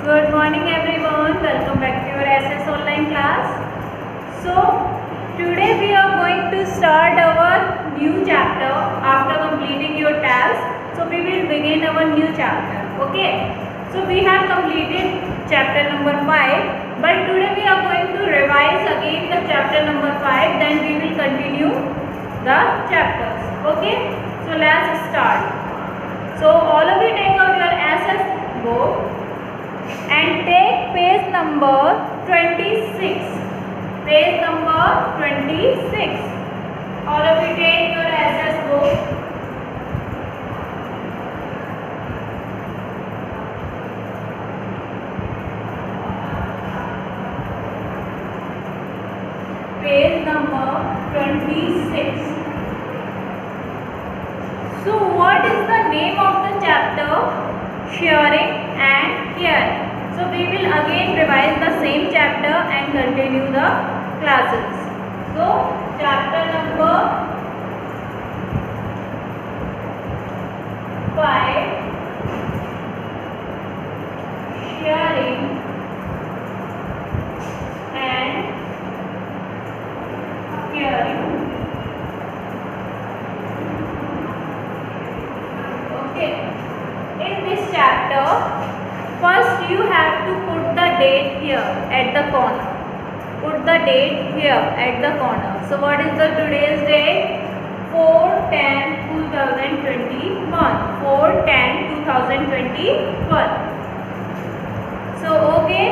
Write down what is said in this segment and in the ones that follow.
Good morning everyone. Welcome back to your SS online class. So today we are going to start our new chapter after completing your task. So we will begin our new chapter. Okay. So we have completed chapter number 5, but today we are going to revise again the chapter number 5. Then we will continue the chapters. Okay. So let's start. So all of you take out your SS book and take page number 26. Page number 26. All of you take your SS book. Page number 26. So what is the name of the chapter? Sharing and caring. So we will again revise the same chapter and continue the classes. So chapter number 5, sharing and caring. Okay. In this chapter, first you have to put the date here at the corner. Put the date here at the corner. So what is the today's date? 4/10/2021. 4/10/2021. So okay.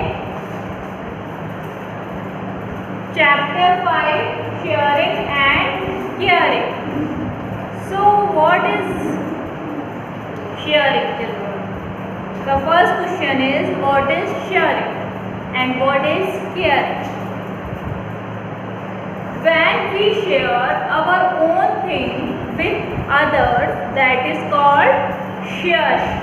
Chapter 5, sharing and caring. So what is sharing, children? The first question is, what is sharing and what is caring? When we share our own thing with others, that is called sharing.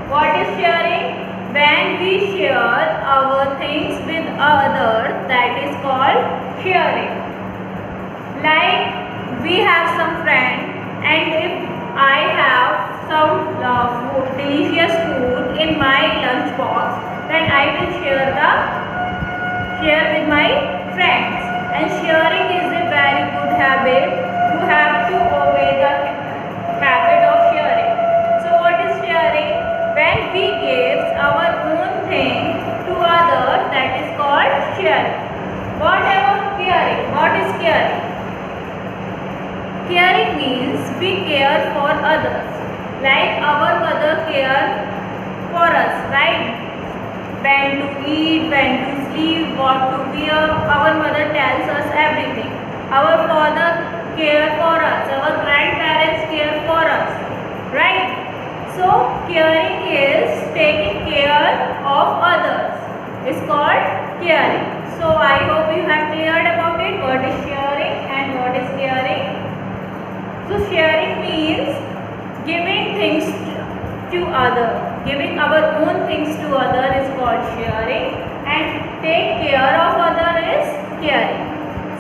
What is sharing? When we share our things with others, that is called sharing. Like we have some friends, and if I have some delicious food in my lunch box, then I will share with my friends. And sharing is a very good habit. You have to obey the habit of sharing. So what is sharing? When we give our own thing to others, that is called sharing. What about caring? What is caring? Caring means we care for others. Like our mother cares for us, right? When to eat, when to sleep, what to wear. Our mother tells us everything. Our father cares for us. Our grandparents care for us, right? So caring is taking care of others. It's called caring. So I hope you have cleared about it. What is sharing and what is caring? So sharing means giving things to other. Giving our own things to other is called sharing, and take care of other is caring.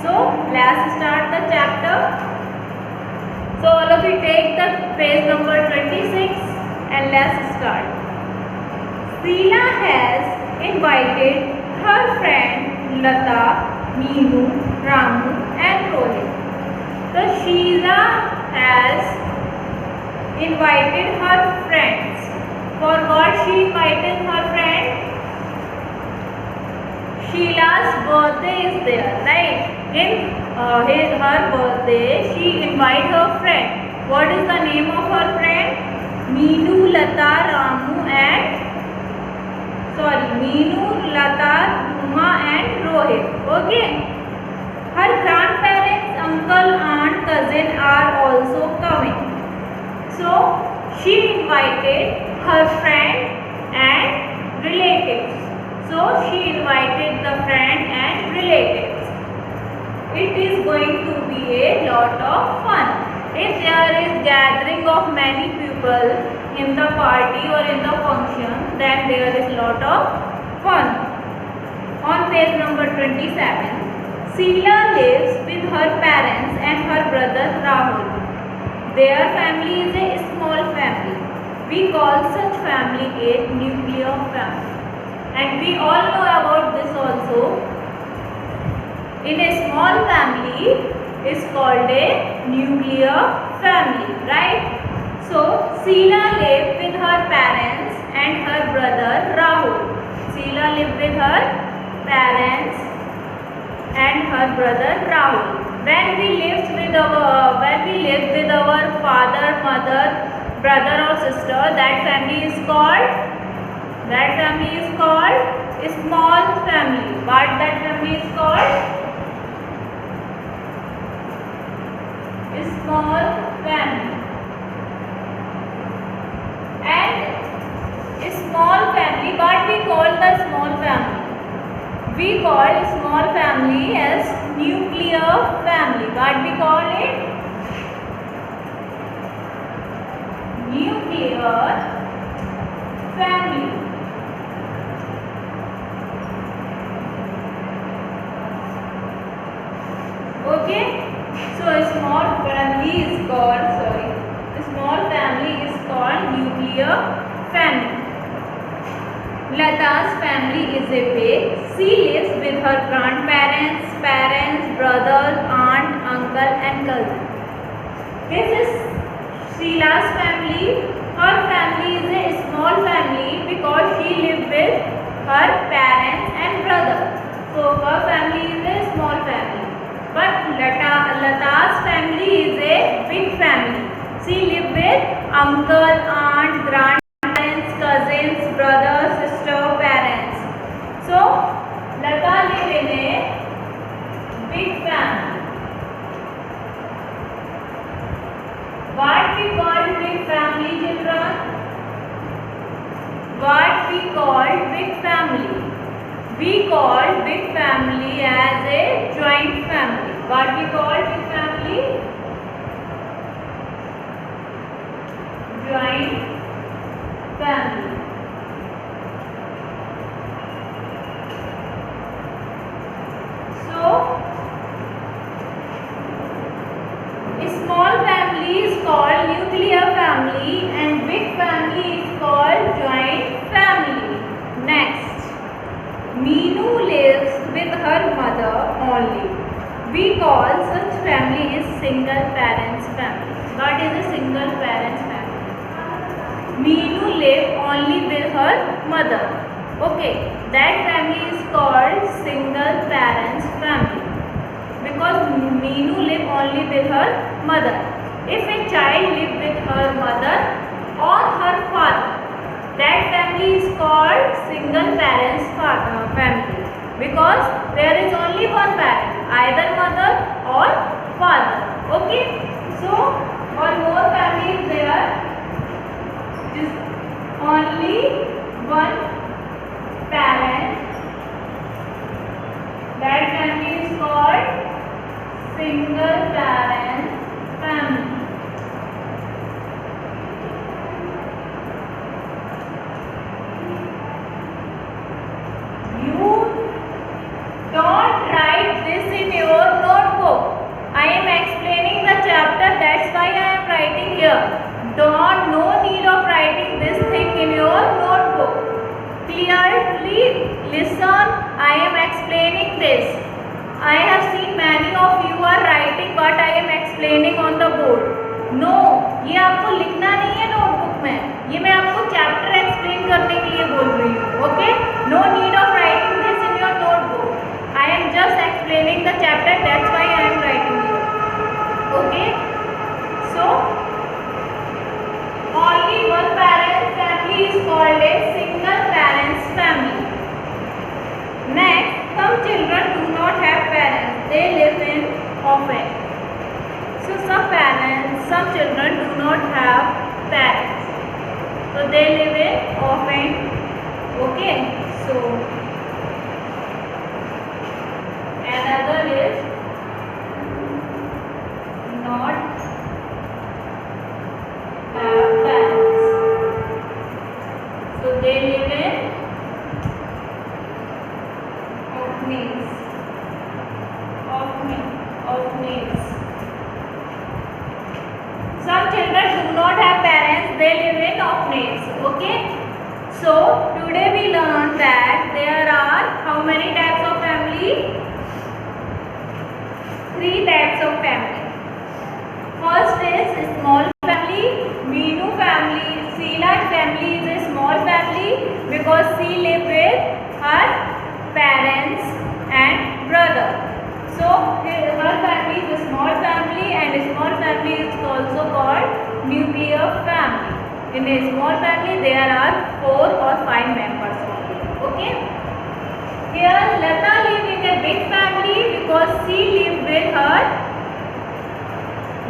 So let's start the chapter. So all of you take the page number 26 and let's start. Sheila has invited her friend Lata, Meenu, Ramu and Rohit. So Sheila has invited her friends. For what she invited her friend? Sheila's birthday is there, right? In her birthday, she invited her friend. What is the name of her friend? Meenu, Lata, Ramu and Meenu, Lata, Uma and Rohit. Okay. Her grandparents, uncle, aunt, cousin are also coming. So she invited her friend and relatives. So she invited the friend and relatives. It is going to be a lot of fun. If there is gathering of many people in the party or in the function, then there is lot of fun. On page number 27, Sheila lives with her parents and her brother Rahul. Their family is a small family. We call such family a nuclear family. And in a small family is called a nuclear family, right? So Sheila lived with her parents and her brother Rahul. Sheila lived with her parents and her brother Rahul. When we lived with our father, mother, brother or sister, that family is called a small family. What that family is called? A small family. And a small family, what we call the small family? We call a small family as nuclear family. What we call it? Nuclear family. Okay, so a small family is called nuclear family. Lata's family is a big. She lives with her grandparents, parents, brothers, aunt, uncle and cousin. This is Sheila's family. Her family is a small family because she lives with her parents and brother. So her family is a small family. But Lata's family is a big family. She lives with uncle, aunt, grandparents, cousins, brother, sister, parents. So Lata lives in a big family. What we call big family, children? What we call big family? We call big family as a joint family. What we call big family? Joint family. So, a small family is called nuclear family and big family is called joint family. Next, Meenu lives with her mother only. We call such family is single parents family. What is a single parents family? Meenu lives only with her mother. Okay, that family is called single parents family because Meenu lives only with her mother. If a child lives with her mother or her father, that family is called single parents family because there is only one parent, either mother or father. Okay, so one more family is there, just only one parent. That family is called single parent family. You don't write this in your notebook. I am explaining the chapter, that's why I am writing here. No need of writing this thing in your notebook. Clearly listen, I am explaining this. I have seen many of you are writing what I am explaining on the board. No, ये आपको लिखना नहीं है notebook में, ये मैं आपको chapter explain करने के लिए बोल रही हूँ. Okay, no need of writing this in your notebook. I am just explaining the chapter, that's why I am writing here. Okay, so only one parent family is called a single parents family. Next, some children do not have parents, they live in orphan. So some children do not have parents, so they live in orphan. Okay, so another is not have parents, so they live in orphanages. Some children do not have parents, they live in orphanages. Okay, so today we learned that there are how many types of family? a small family is also called nuclear family. In a small family there are 4 or 5 members only. Okay. Here Lata live in a big family because she live with her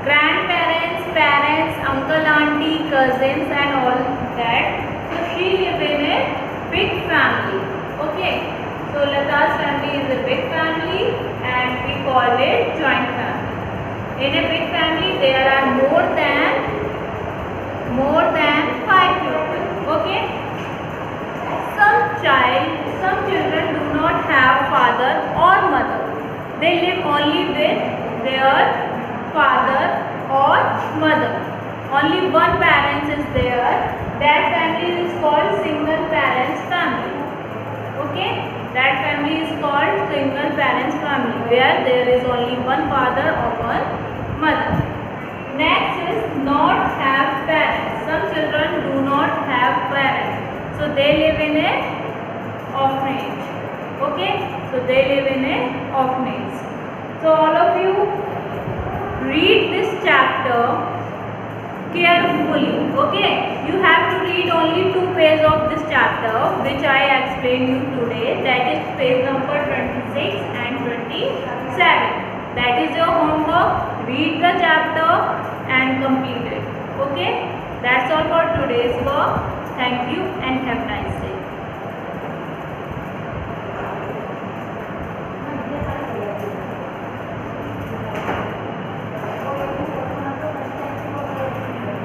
grandparents, parents, uncle, auntie, cousins and all that. So she live in a big family. Okay. So Lata's family is a big family and we call it joint family. In a big family there are more than 5 people. Okay. Some children do not have father or mother. They live only with their father or mother. Only one parent is there. That family is called single parents family. Okay. That family is called single parents family, where there is only one father or one mother. Next is not have parents. Some children do not have parents, so they live in a orphanage. Okay, so they live in a orphanage. So all of you read this chapter carefully. Okay, you have to read only 2 pages of this chapter which I explained you today. That is page number 26 and 27. That is your homework. Read the chapter and complete it. Okay, that's all for today's work. Thank you and have a nice day.